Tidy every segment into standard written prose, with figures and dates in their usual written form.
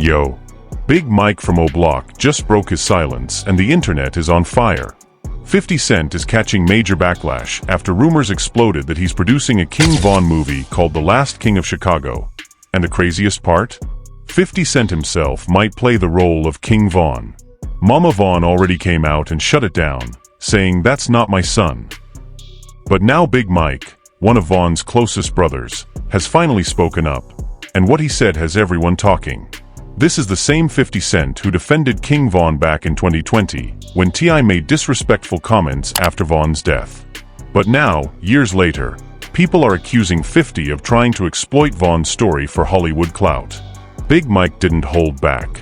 Yo, Big Mike from O-Block just broke his silence and the internet is on fire. 50 Cent is catching major backlash after rumors exploded that he's producing a King Von movie called The Last King of Chicago. And the craziest part? 50 Cent himself might play the role of King Von. Mama Von already came out and shut it down, saying that's not my son. But now Big Mike, one of Von's closest brothers, has finally spoken up, and what he said has everyone talking. This is the same 50 Cent who defended King Von back in 2020, when T.I. made disrespectful comments after Von's death. But now, years later, people are accusing 50 of trying to exploit Von's story for Hollywood clout. Big Mike didn't hold back.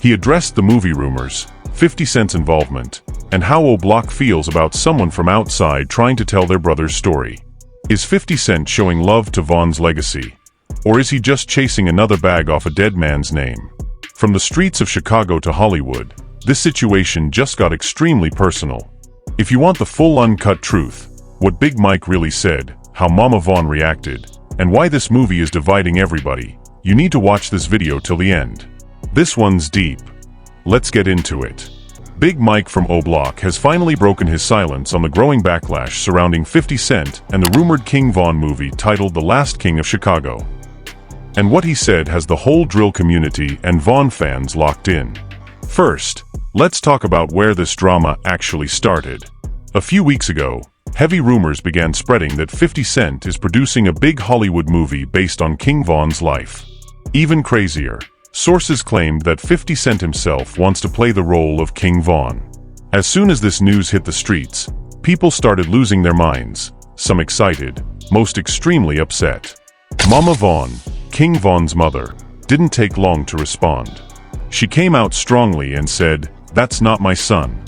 He addressed the movie rumors, 50 Cent's involvement, and how O-Block feels about someone from outside trying to tell their brother's story. Is 50 Cent showing love to Von's legacy? Or is he just chasing another bag off a dead man's name? From the streets of Chicago to Hollywood, this situation just got extremely personal. If you want the full uncut truth, what Big Mike really said, how Mama Von reacted, and why this movie is dividing everybody, you need to watch this video till the end. This one's deep. Let's get into it. Big Mike from O-Block has finally broken his silence on the growing backlash surrounding 50 Cent and the rumored King Von movie titled The Last King of Chicago. And what he said has the whole drill community and Von fans locked in. First, let's talk about where this drama actually started. A few weeks ago, heavy rumors began spreading that 50 Cent is producing a big Hollywood movie based on King Von's life. Even crazier, sources claimed that 50 Cent himself wants to play the role of King Von. As soon as this news hit the streets, people started losing their minds, some excited, most extremely upset. Mama Von, King Von's mother, didn't take long to respond. She came out strongly and said, "That's not my son."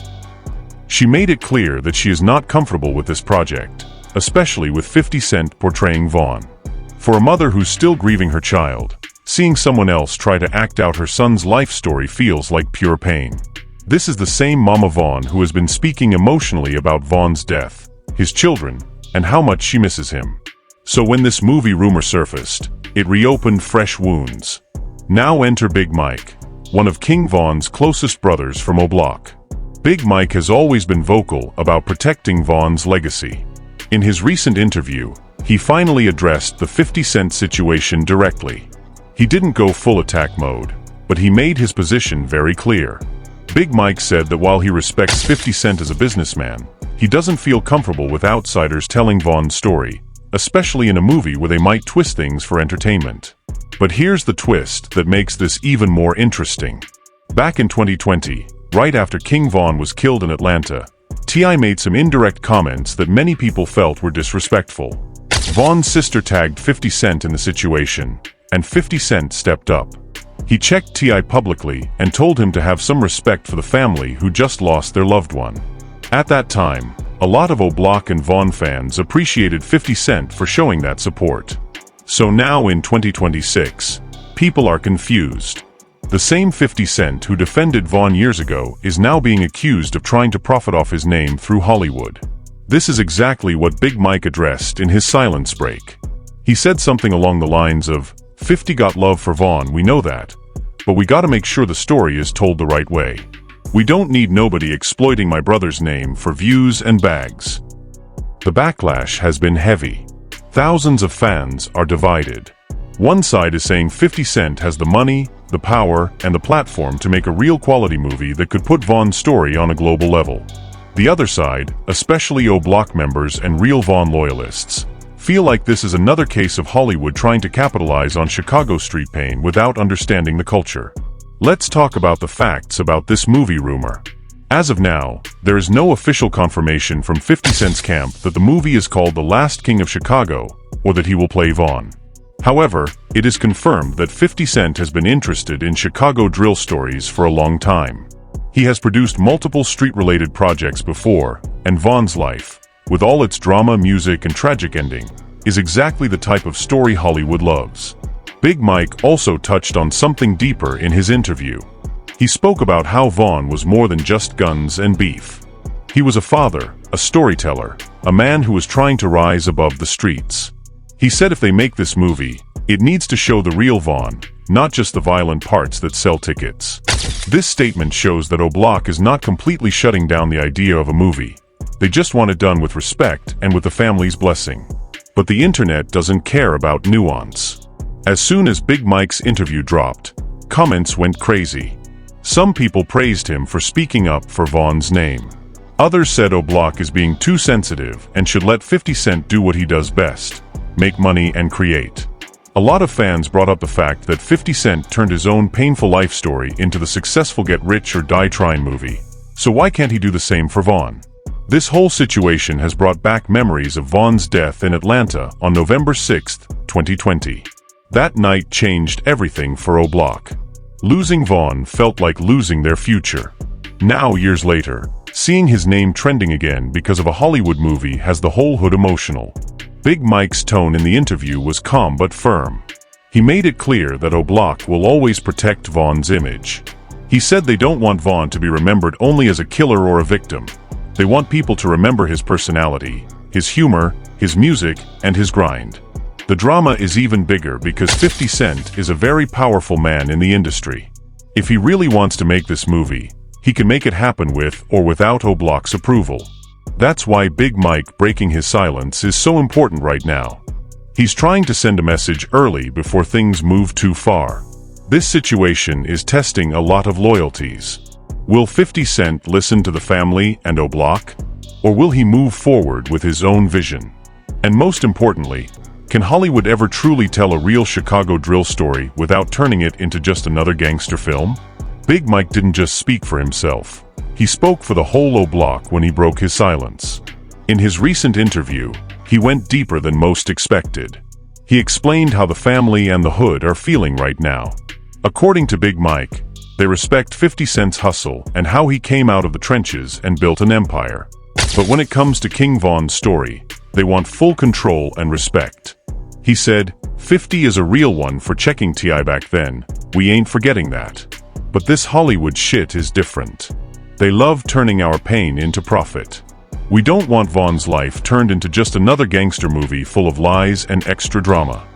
She made it clear that she is not comfortable with this project, especially with 50 Cent portraying Von. For a mother who's still grieving her child, seeing someone else try to act out her son's life story feels like pure pain. This is the same Mama Von who has been speaking emotionally about Von's death, his children, and how much she misses him. So when this movie rumor surfaced, it reopened fresh wounds. Now enter Big Mike, one of King Von's closest brothers from O-Block. Big Mike has always been vocal about protecting Von's legacy. In his recent interview, he finally addressed the 50 Cent situation directly. He didn't go full attack mode, but he made his position very clear. Big Mike said that while he respects 50 Cent as a businessman, he doesn't feel comfortable with outsiders telling Von's story, especially in a movie where they might twist things for entertainment. But here's the twist that makes this even more interesting. Back in 2020, right after King Von was killed in Atlanta, T.I. made some indirect comments that many people felt were disrespectful. Von's sister tagged 50 Cent in the situation, and 50 Cent stepped up. He checked T.I. publicly and told him to have some respect for the family who just lost their loved one. At that time, a lot of O-Block and Von fans appreciated 50 Cent for showing that support. So now in 2026, people are confused. The same 50 Cent who defended Von years ago is now being accused of trying to profit off his name through Hollywood. This is exactly what Big Mike addressed in his silence break. He said something along the lines of, 50 got love for Von, we know that, but we gotta make sure the story is told the right way. We don't need nobody exploiting my brother's name for views and bags. The backlash has been heavy. Thousands of fans are divided. One side is saying 50 Cent has the money, the power, and the platform to make a real quality movie that could put Von's story on a global level. The other side, especially O-Block members and real Von loyalists, feel like this is another case of Hollywood trying to capitalize on Chicago street pain without understanding the culture. Let's talk about the facts about this movie rumor. As of now, there is no official confirmation from 50 Cent's camp that the movie is called The Last King of Chicago, or that he will play Von. However, it is confirmed that 50 Cent has been interested in Chicago drill stories for a long time. He has produced multiple street-related projects before, and Von's life, with all its drama, music, and tragic ending, is exactly the type of story Hollywood loves. Big Mike also touched on something deeper in his interview. He spoke about how Von was more than just guns and beef. He was a father, a storyteller, a man who was trying to rise above the streets. He said if they make this movie, It needs to show the real Vaughn, not just the violent parts that sell tickets. This statement shows that O'Block is not completely shutting down the idea of a movie. They just want it done with respect and with the family's blessing. But the internet doesn't care about nuance. As soon as Big Mike's interview dropped, comments went crazy. Some people praised him for speaking up for Vaughn's name. Others said O'Block is being too sensitive and should let 50 Cent do what he does best: make money and create. A lot of fans brought up the fact that 50 Cent turned his own painful life story into the successful Get Rich or Die Trying movie. So why can't he do the same for Vaughn? This whole situation has brought back memories of Vaughn's death in Atlanta on November 6, 2020. That night changed everything for O'Block. Losing Vaughn felt like losing their future. Now, years later, seeing his name trending again because of a Hollywood movie has the whole hood emotional. Big Mike's tone in the interview was calm but firm. He made it clear that O'Block will always protect Vaughn's image. He said they don't want Vaughn to be remembered only as a killer or a victim. They want people to remember his personality, his humor, his music, and his grind. The drama is even bigger because 50 Cent is a very powerful man in the industry. If he really wants to make this movie, he can make it happen with or without O'Block's approval. That's why Big Mike breaking his silence is so important right now. He's trying to send a message early before things move too far. This situation is testing a lot of loyalties. Will 50 Cent listen to the family and O'Block? Or will he move forward with his own vision? And most importantly, can Hollywood ever truly tell a real Chicago drill story without turning it into just another gangster film? Big Mike didn't just speak for himself. He spoke for the whole O'Block when he broke his silence. In his recent interview, he went deeper than most expected. He explained how the family and the hood are feeling right now. According to Big Mike, they respect 50 Cent's hustle and how he came out of the trenches and built an empire. But when it comes to King Vaughn's story, they want full control and respect. He said, 50 is a real one for checking TI back then, we ain't forgetting that. But this Hollywood shit is different. They love turning our pain into profit. We don't want Vaughn's life turned into just another gangster movie full of lies and extra drama.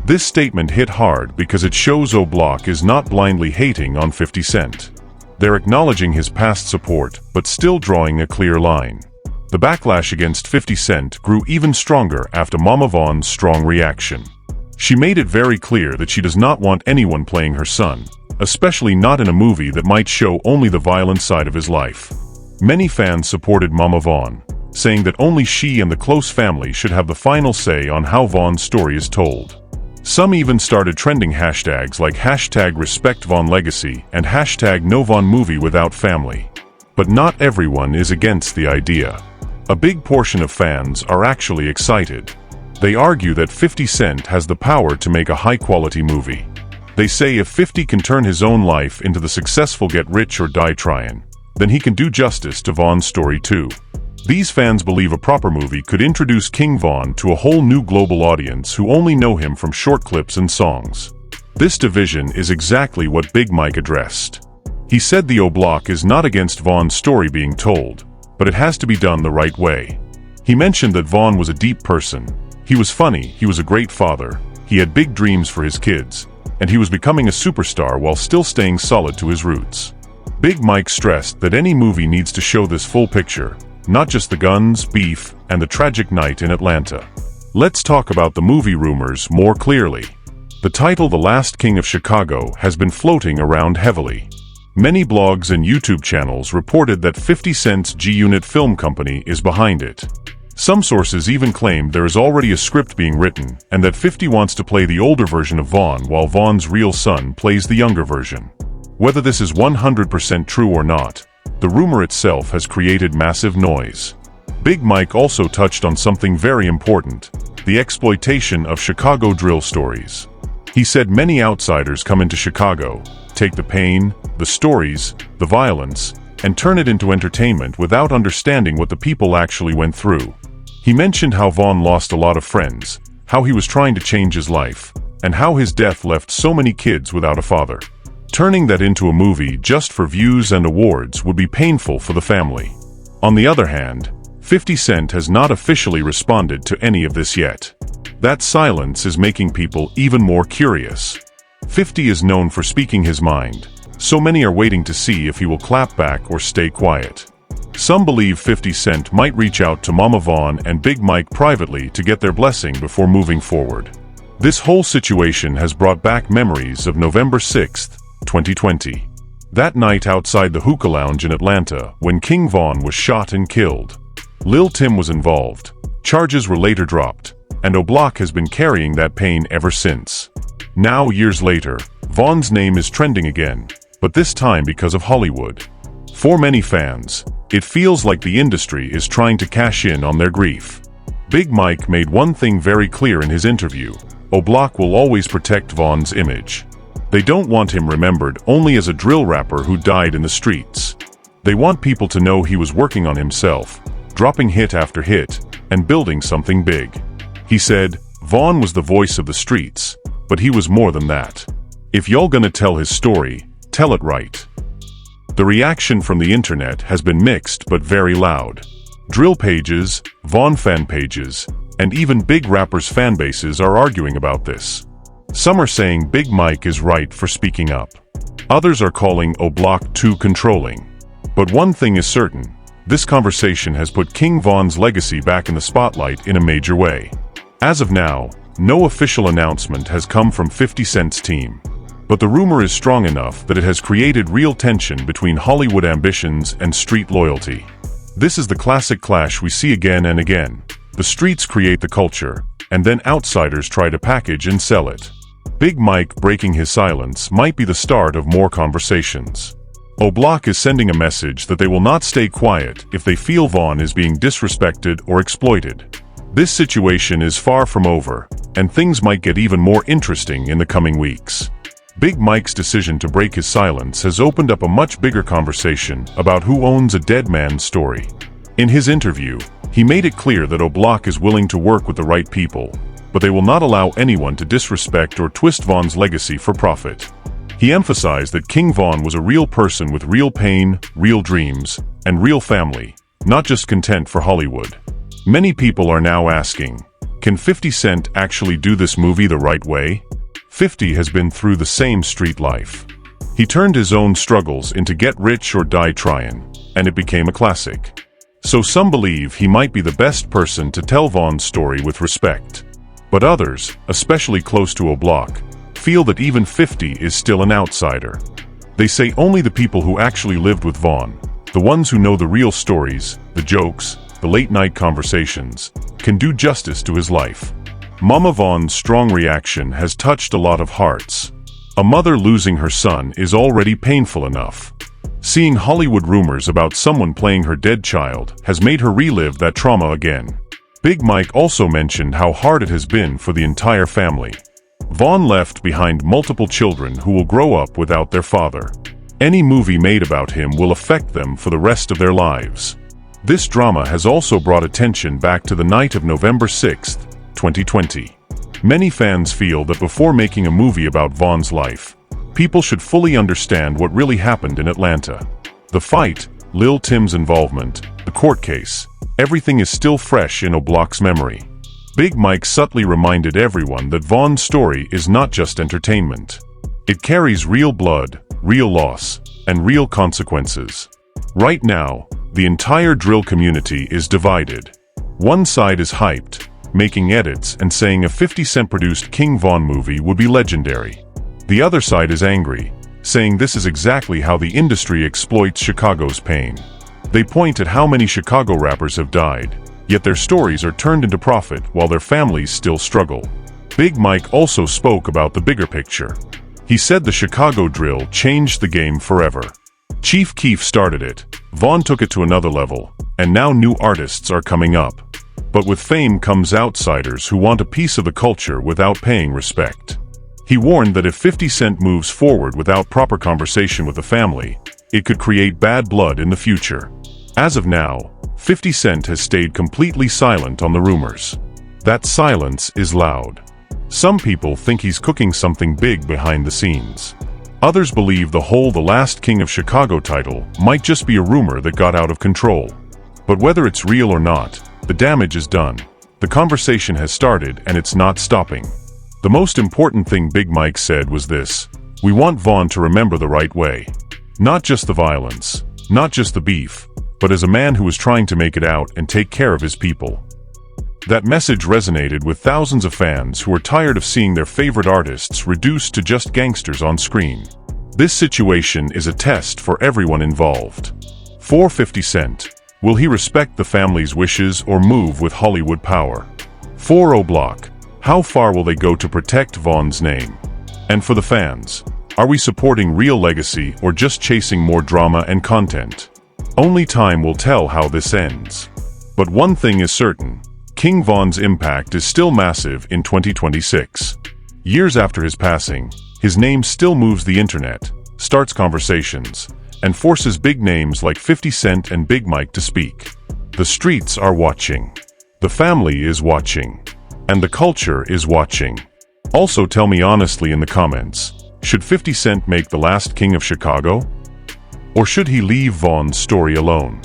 This statement hit hard because it shows O'Block is not blindly hating on 50 Cent. They're acknowledging his past support, but still drawing a clear line. The backlash against 50 Cent grew even stronger after Mama Vaughn's strong reaction. She made it very clear that she does not want anyone playing her son, especially not in a movie that might show only the violent side of his life. Many fans supported Mama Vaughn, saying that only she and the close family should have the final say on how Vaughn's story is told. Some even started trending hashtags like #RespectVaughnLegacy and #NoVaughnMovieWithoutFamily. But not everyone is against the idea. A big portion of fans are actually excited. They argue that 50 Cent has the power to make a high-quality movie. They say if 50 can turn his own life into the successful Get Rich or Die Trying, then he can do justice to Vaughn's story too. These fans believe a proper movie could introduce King Vaughn to a whole new global audience who only know him from short clips and songs. This division is exactly what Big Mike addressed. He said the O'Block is not against Vaughn's story being told, but it has to be done the right way. He mentioned that Vaughn was a deep person. He was funny, he was a great father, he had big dreams for his kids, and he was becoming a superstar while still staying solid to his roots. Big Mike stressed that any movie needs to show this full picture, not just the guns, beef, and the tragic night in Atlanta. Let's talk about the movie rumors more clearly. The title The Last King of Chicago has been floating around heavily. Many blogs and YouTube channels reported that 50 Cent's G-Unit Film Company is behind it. Some sources even claimed there is already a script being written and that 50 wants to play the older version of Vaughn while Vaughn's real son plays the younger version. Whether this is 100% true or not, the rumor itself has created massive noise. Big Mike also touched on something very important: the exploitation of Chicago drill stories. He said many outsiders come into Chicago, take the pain, the stories, the violence, and turn it into entertainment without understanding what the people actually went through. He mentioned how Vaughn lost a lot of friends, how he was trying to change his life, and how his death left so many kids without a father. Turning that into a movie just for views and awards would be painful for the family. On the other hand, 50 Cent has not officially responded to any of this yet. That silence is making people even more curious. 50 is known for speaking his mind, so many are waiting to see if he will clap back or stay quiet. Some believe 50 Cent might reach out to Mama Vaughn and Big Mike privately to get their blessing before moving forward. This whole situation has brought back memories of November 6, 2020. That night outside the hookah lounge in Atlanta when King Von was shot and killed. Lil Tim was involved. Charges were later dropped, and O'Block has been carrying that pain ever since. Now, years later, Von's name is trending again, but this time because of Hollywood. For many fans, it feels like the industry is trying to cash in on their grief. Big Mike made one thing very clear in his interview: O'Block will always protect Von's image. They don't want him remembered only as a drill rapper who died in the streets. They want people to know he was working on himself, dropping hit after hit, and building something big. He said, "Von was the voice of the streets, but he was more than that. If y'all gonna tell his story, tell it right." The reaction from the internet has been mixed but very loud. Drill pages, Von fan pages, and even big rappers' fan bases are arguing about this. Some are saying Big Mike is right for speaking up. Others are calling O'Block too controlling. But one thing is certain: this conversation has put King Von's legacy back in the spotlight in a major way. As of now, no official announcement has come from 50 Cent's team. But the rumor is strong enough that it has created real tension between Hollywood ambitions and street loyalty. This is the classic clash we see again and again. The streets create the culture, and then outsiders try to package and sell it. Big Mike breaking his silence might be the start of more conversations. O'Block is sending a message that they will not stay quiet if they feel Von is being disrespected or exploited. This situation is far from over, and things might get even more interesting in the coming weeks. Big Mike's decision to break his silence has opened up a much bigger conversation about who owns a dead man's story. In his interview, he made it clear that O'Block is willing to work with the right people, but they will not allow anyone to disrespect or twist Von's legacy for profit. He emphasized that King Von was a real person with real pain, real dreams, and real family, not just content for Hollywood. Many people are now asking, can 50 Cent actually do this movie the right way? 50 has been through the same street life. He turned his own struggles into Get Rich or Die Tryin', and it became a classic. So some believe he might be the best person to tell Von's story with respect. But others, especially close to O'Block, feel that even 50 is still an outsider. They say only the people who actually lived with Von, the ones who know the real stories, the jokes, the late-night conversations, can do justice to his life. Mama Von's strong reaction has touched a lot of hearts. A mother losing her son is already painful enough. Seeing Hollywood rumors about someone playing her dead child has made her relive that trauma again. Big Mike also mentioned how hard it has been for the entire family. Von left behind multiple children who will grow up without their father. Any movie made about him will affect them for the rest of their lives. This drama has also brought attention back to the night of November 6, 2020. Many fans feel that before making a movie about Von's life, people should fully understand what really happened in Atlanta. The fight, Lil Tim's involvement, the court case, everything is still fresh in O'Block's memory. Big Mike subtly reminded everyone that Von's story is not just entertainment. It carries real blood, real loss, and real consequences. Right now, the entire drill community is divided. One side is hyped, making edits and saying a 50 Cent produced King Von movie would be legendary. The other side is angry, saying this is exactly how the industry exploits Chicago's pain. They point at how many Chicago rappers have died, yet their stories are turned into profit while their families still struggle. Big Mike also spoke about the bigger picture. He said the Chicago drill changed the game forever. Chief Keef started it, Von took it to another level, and now new artists are coming up. But with fame comes outsiders who want a piece of the culture without paying respect. He warned that if 50 Cent moves forward without proper conversation with the family, it could create bad blood in the future. As of now, 50 Cent has stayed completely silent on the rumors. That silence is loud. Some people think he's cooking something big behind the scenes. Others believe the whole "The Last King of Chicago" title might just be a rumor that got out of control. But whether it's real or not, the damage is done, The conversation has started and it's not stopping. The most important thing Big Mike said was this: we want Vaughn to remember the right way. Not just the violence, not just the beef, but as a man who was trying to make it out and take care of his people. That message resonated with thousands of fans who were tired of seeing their favorite artists reduced to just gangsters on screen. This situation is a test for everyone involved. For 50 Cent, will he respect the family's wishes or move with Hollywood power? For O'Block, how far will they go to protect Vaughn's name? And for the fans, are we supporting real legacy or just chasing more drama and content? Only time will tell how this ends. But one thing is certain: King Von's impact is still massive in 2026. Years after his passing, his name still moves the internet, starts conversations, and forces big names like 50 Cent and Big Mike to speak. The streets are watching. The family is watching. And the culture is watching. Also, tell me honestly in the comments, should 50 Cent make The Last King of Chicago? Or should he leave Vaughn's story alone?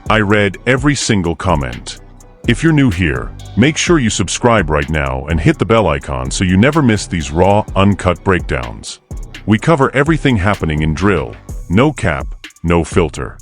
I read every single comment. If you're new here, make sure you subscribe right now and hit the bell icon so you never miss these raw, uncut breakdowns. We cover everything happening in drill, no cap, no filter.